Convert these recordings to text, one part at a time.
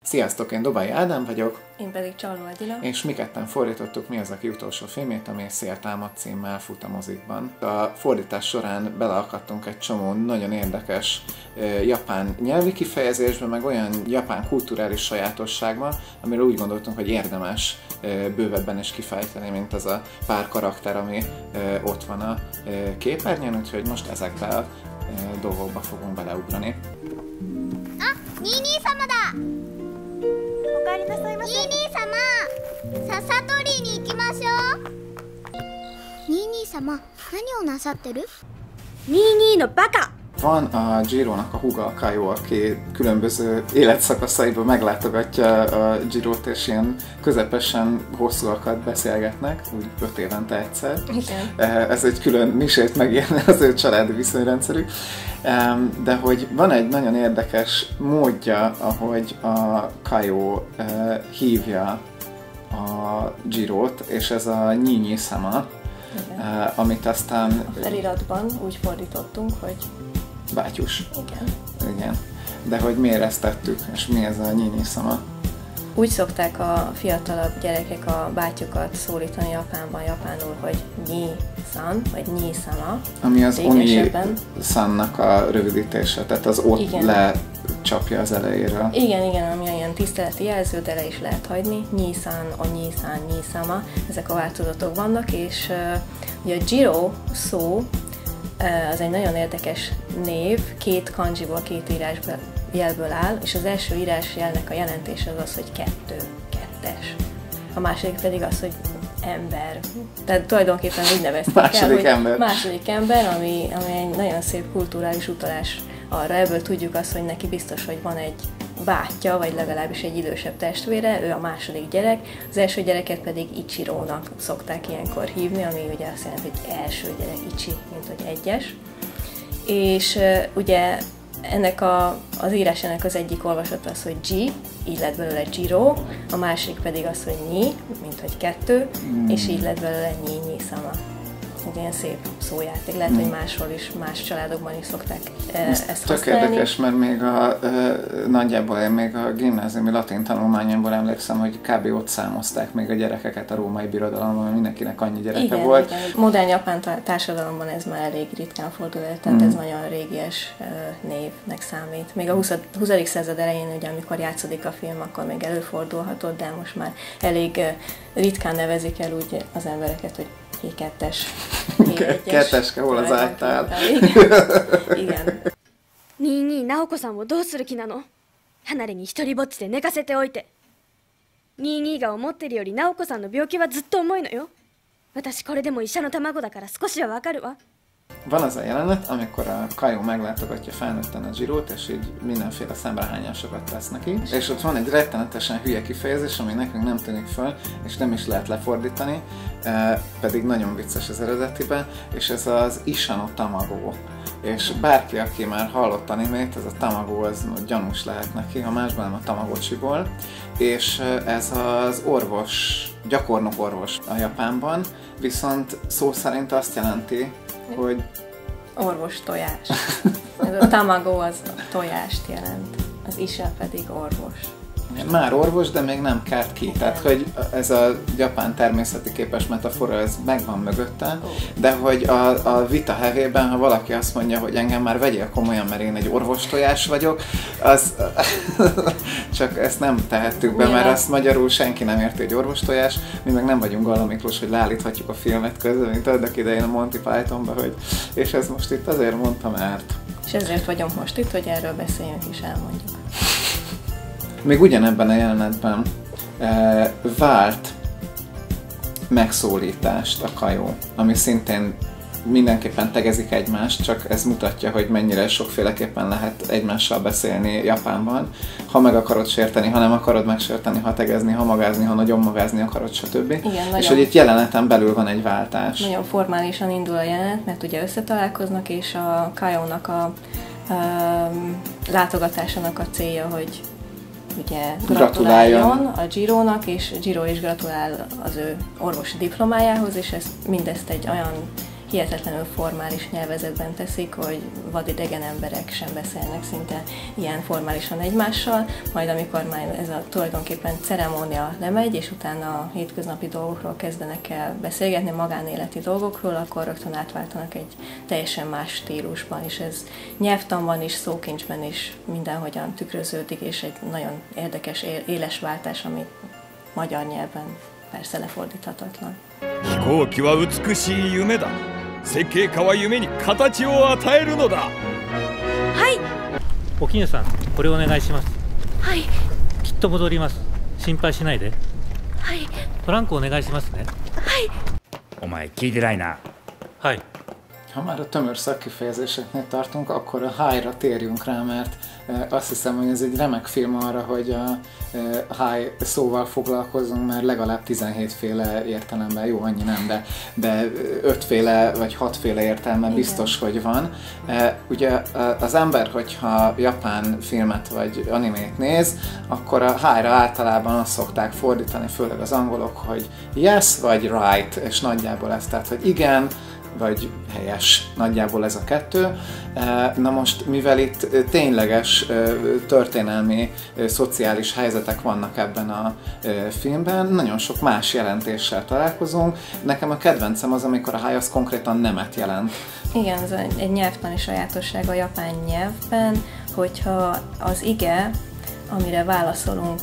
Sziasztok, én Dobai Ádám vagyok. Én pedig Csalló Adila. És mi ketten fordítottuk Mi az, aki utolsó filmét, ami Széltámad címmel fut a mozikban. A fordítás során beleakadtunk egy csomó nagyon érdekes japán nyelvi kifejezésbe, meg olyan japán kulturális sajátosságban, amiről úgy gondoltunk, hogy érdemes bővebben is kifejteni, mint az a pár karakter, ami ott van a képernyőn, úgyhogy most ezekbe a dolgokba fogunk beleugrani. Nini-sama da! おかえりなさいませ。ニーニー様、笹取りに行きましょう。ニーニー様、何をなさってる？ニーニーのバカ！ Van a Jiro-nak a húga, a Kaio, aki különböző életszakaszaiban meglátogatja a Jirót, és ilyen közepesen hosszúakat beszélgetnek, úgy 5 évente egyszer. Igen. Ez egy külön misét megírni az ő családi viszonyrendszerük. De hogy van egy nagyon érdekes módja, ahogy a Kaio hívja a Jirót, és ez a Nini-sama, amit aztán... A feliratban úgy fordítottunk, hogy bátyus. igen. Igen. De hogy miért ezt tettük, és mi ez a Nini-sama? Úgy szokták a fiatalabb gyerekek a bátyukat szólítani Japánban, japánul, hogy Nyi-san, vagy Nyi-sama. Ami az Oni-sannak a rövidítése, tehát az ott igen. lecsapja az elejéről. Igen, ami ilyen tiszteleti jelző, de le is lehet hagyni. Nyi-san, Onyi-san, Nyi-sama, ezek a változatok vannak, és ugye a Jiro szó az egy nagyon érdekes név, 2 kanjiból, 2 írásjelből áll, és az első írásjelnek a jelentése az, hogy 2, 2-es. A második pedig az, hogy ember. Tehát tulajdonképpen úgy nevezték második el, ember. Hogy második ember, ami egy nagyon szép kulturális utalás arra. Ebből tudjuk azt, hogy neki biztos, hogy van egy bátyja, vagy legalábbis egy idősebb testvére, ő a második gyerek, az első gyereket pedig Ichirónak szokták ilyenkor hívni, ami ugye azt jelenti, hogy első gyerek, Ichi, mint hogy egyes. És ugye ennek az írásának az egyik olvasata az, hogy Ji, így lett belőle Jiro, a másik pedig az, hogy Ni, mint hogy 2, és így lett belőle Nyi-Nyi-sama. Ez ilyen szép szójáték. Lehet, hogy máshol is, más családokban is szokták ezt tök használni. érdekes, mert még nagyjából én még a gimnáziumi latin tanulmányomból emlékszem, hogy kb. Ott számozták még a gyerekeket a római birodalomban, mert mindenkinek annyi gyereke volt. Igen. Modern japán társadalomban ez már elég ritkán fordul el, tehát ez nagyon régies névnek számít. Még a 20. század elején, ugye, amikor játszódik a film, akkor még előfordulhatott, de most már elég ritkán nevezik el úgy az embereket, hogy K2-es. Kettecske, hol az áttál? Igen. ニーニー、ナオコさんをどうする気なの？離れに一人ぼっちで寝かせておいて。ニーニーが思ってるよりナオコさんの病気はずっと重いのよ。私これでも医者の卵だから少しはわかるわ。 Van az a jelenet, amikor a Kaio meglátogatja felnőtten a Jirót, és így mindenféle szemrehányásokat tesz neki. És ott van egy rettenetesen hülye kifejezés, ami nekünk nem tűnik föl, és nem is lehet lefordítani, pedig nagyon vicces az eredetiben, és ez az Isano Tamago. És bárki, aki már hallott animét, ez a Tamago, az gyanús lehet neki, ha másban nem a Tamagotchiból. És ez az orvos, gyakornok orvos a Japánban, viszont szó szerint azt jelenti, hogy... Orvos tojás. Ez a tamago az tojást jelent, az isa pedig orvos. Már orvos, de még nem kárt ki. Igen. Tehát, hogy ez a japán természeti képes metafora, ez megvan mögötte, de hogy a vita hevében, ha valaki azt mondja, hogy engem már vegyél komolyan, mert én egy orvostojás vagyok, az csak ezt nem tehettük be, mert azt magyarul senki nem érti, hogy orvostojás, mi meg nem vagyunk Galla Miklós, hogy leállíthatjuk a filmet közben, mint annak idején a Monty Pythonba, hogy és ez most itt azért mondtam, mert... És ezért vagyunk most itt, hogy erről beszéljünk és elmondjuk. Még ugyanebben a jelenetben vált megszólítást a Kaio, ami szintén mindenképpen tegezik egymást, csak ez mutatja, hogy mennyire sokféleképpen lehet egymással beszélni Japánban. Ha meg akarod sérteni, ha nem akarod megsérteni, ha tegezni, ha magázni, ha nagyon magázni akarod, stb. Igen, és hogy itt jeleneten belül van egy váltás. Nagyon formálisan indul a jelenet, mert ugye összetalálkoznak, és a Kaio-nak a látogatásának a célja, hogy ugye gratuláljon a Jirónak, és Jiro is gratulál az ő orvosi diplomájához, és mindezt egy olyan hihetetlenül formális nyelvezetben teszik, hogy vadidegen emberek sem beszélnek szinte ilyen formálisan egymással, majd amikor már ez a tulajdonképpen ceremónia lemegy, és utána a hétköznapi dolgokról kezdenek el beszélgetni, magánéleti dolgokról, akkor rögtön átváltanak egy teljesen más stílusban, és ez nyelvtanban is, szókincsben is mindenhogyan tükröződik, és egy nagyon érdekes, éles váltás, ami magyar nyelven persze lefordíthatatlan. 飛行機は美しい夢だ。設計家は夢に形を与えるのだ。はい。お絹さん、これお願いします。はい。きっと戻ります。心配しないで。はい。トランクお願いしますね。はい。お前聞いてないな。はい。 Ha már a tömör szakkifejezéseknél tartunk, akkor a high-ra térjünk rá, mert azt hiszem, hogy ez egy remek film arra, hogy a high szóval foglalkozunk, mert legalább 17 féle értelemben, jó, annyi nem, de 5 féle vagy 6 féle értelme biztos, hogy van. Ugye az ember, hogyha japán filmet vagy animét néz, akkor a high-ra általában azt szokták fordítani, főleg az angolok, hogy yes vagy right, és nagyjából ez, tehát, hogy igen, vagy helyes. Nagyjából ez a kettő. Na most, mivel itt tényleges történelmi, szociális helyzetek vannak ebben a filmben, nagyon sok más jelentéssel találkozunk. Nekem a kedvencem az, amikor a high az konkrétan nemet jelent. Igen, ez egy nyelvtani sajátosság a japán nyelvben, hogyha az ige, amire válaszolunk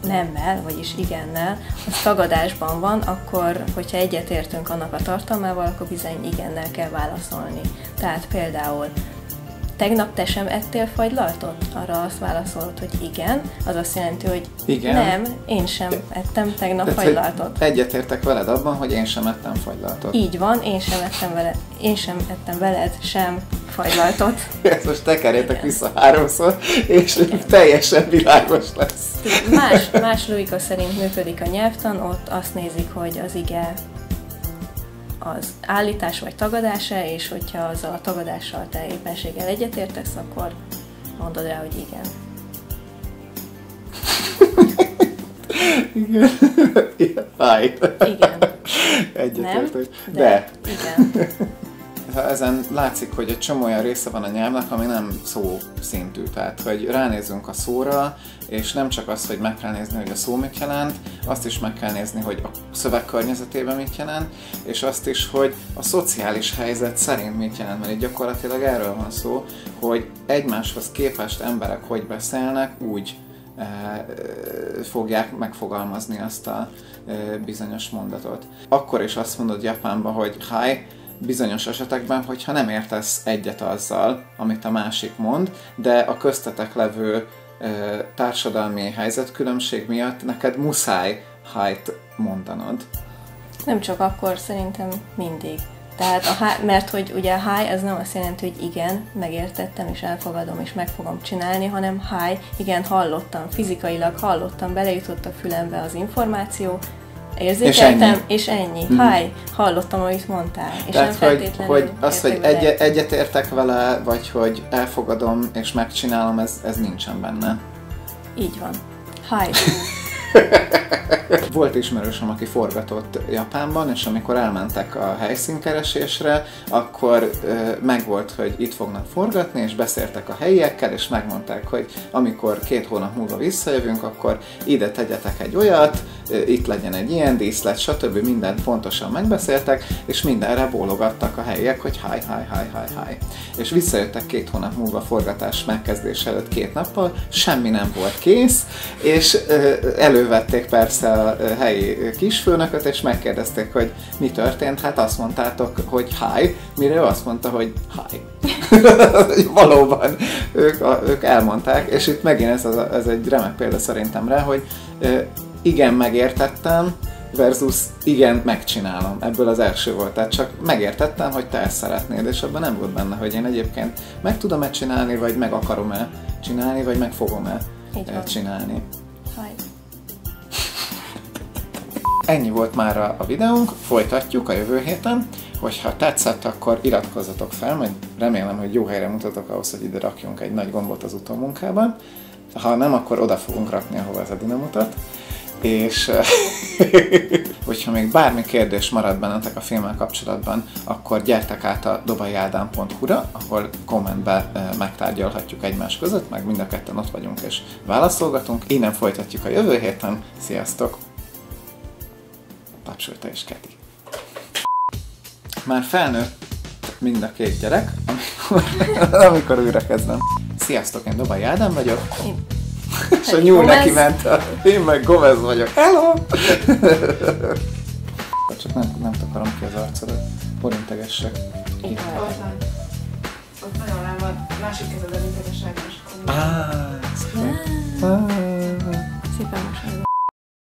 nemmel, vagyis igennel, az tagadásban van, akkor, hogyha egyetértünk annak a tartalmával, akkor bizony igennel kell válaszolni. Tehát például, tegnap te sem ettél fagylaltot? Arra azt válaszolod, hogy igen, az azt jelenti, hogy igen. Nem, én sem ettem tegnap fagylaltot. Egyetértek veled abban, hogy én sem ettem fagylaltot. Így van, én sem ettem veled sem fagylaltot. Ezt most tekerjétek vissza 3-szor, és teljesen világos lesz. Más logika szerint működik a nyelvtan, ott azt nézik, hogy az ige az állítás vagy tagadása, és hogyha azzal a tagadással te éppenséggel egyetértesz, akkor mondod rá, hogy igen. Igen. Igen. Egyetértek. De. Igen. Ezen látszik, hogy egy csomó olyan része van a nyelvnek, ami nem szó szintű. Tehát, hogy ránézzünk a szóra, és nem csak az, hogy meg kell nézni, hogy a szó mit jelent, azt is meg kell nézni, hogy a szöveg környezetében mit jelent, és azt is, hogy a szociális helyzet szerint mit jelent, mert itt gyakorlatilag erről van szó, hogy egymáshoz képest emberek hogy beszélnek, úgy fogják megfogalmazni azt a bizonyos mondatot. Akkor is azt mondod Japánban, hogy hi, bizonyos esetekben, hogyha nem értesz egyet azzal, amit a másik mond, de a köztetek levő társadalmi helyzetkülönbség miatt neked muszáj hi-t mondanod. Nem csak akkor, szerintem mindig. Tehát mert hogy ugye a hi az nem azt jelenti, hogy igen, megértettem és elfogadom és meg fogom csinálni, hanem hi, igen, hallottam, fizikailag hallottam, belejutott a fülembe az információ, érzékeltem, és ennyi. Hi, hallottam, amit mondtál. És tehát, nem feltétlenül hogy az, hogy egyetértek vele, vagy hogy elfogadom és megcsinálom, ez nincsen benne. Így van. Hi. Volt ismerősöm, aki forgatott Japánban, és amikor elmentek a helyszínkeresésre, akkor megvolt, hogy itt fognak forgatni, és beszéltek a helyiekkel, és megmondták, hogy amikor 2 hónap múlva visszajövünk, akkor ide tegyetek egy olyat, itt legyen egy ilyen díszlet, stb. Mindent pontosan megbeszéltek, és mindenre bólogattak a helyiek, hogy hi. És visszajöttek 2 hónap múlva forgatás megkezdése előtt 2 nappal, semmi nem volt kész, és elővették persze a helyi kisfőnököt, és megkérdezték, hogy mi történt. Hát azt mondtátok, hogy hi, mire ő azt mondta, hogy hi. Valóban ők elmondták, és itt megint ez egy remek példa szerintem rá, hogy igen, megértettem, versus igen, megcsinálom. Ebből az első volt. Tehát csak megértettem, hogy te ezt szeretnéd, és abban nem volt benne, hogy én egyébként meg tudom-e csinálni, vagy meg akarom-e csinálni, vagy meg fogom-e csinálni. Hi. Ennyi volt már a videónk, folytatjuk a jövő héten. Hogyha tetszett, akkor iratkozzatok fel, majd remélem, hogy jó helyre mutatok ahhoz, hogy ide rakjunk egy nagy gombot az utómunkában. Ha nem, akkor oda fogunk rakni, ahova ez Edina mutat. És hogyha még bármi kérdés marad bennetek a filmmel kapcsolatban, akkor gyertek át a dobaiádám.hu-ra, ahol kommentbe megtárgyalhatjuk egymás között, meg mind a ketten ott vagyunk és válaszolgatunk. Innen folytatjuk a jövő héten. Sziasztok! Tapsolta és Keti. Már felnőtt mind a két gyerek, amikor újra kezdem. Sziasztok, én Dobai Ádám vagyok. És a nyúl neki ment, én meg Gomez vagyok. Hello! Csak nem takarom ki az arcodat. Borintegessek. Így van. Ott nagyon rám van. Másik kezed a integesságos. Szépen most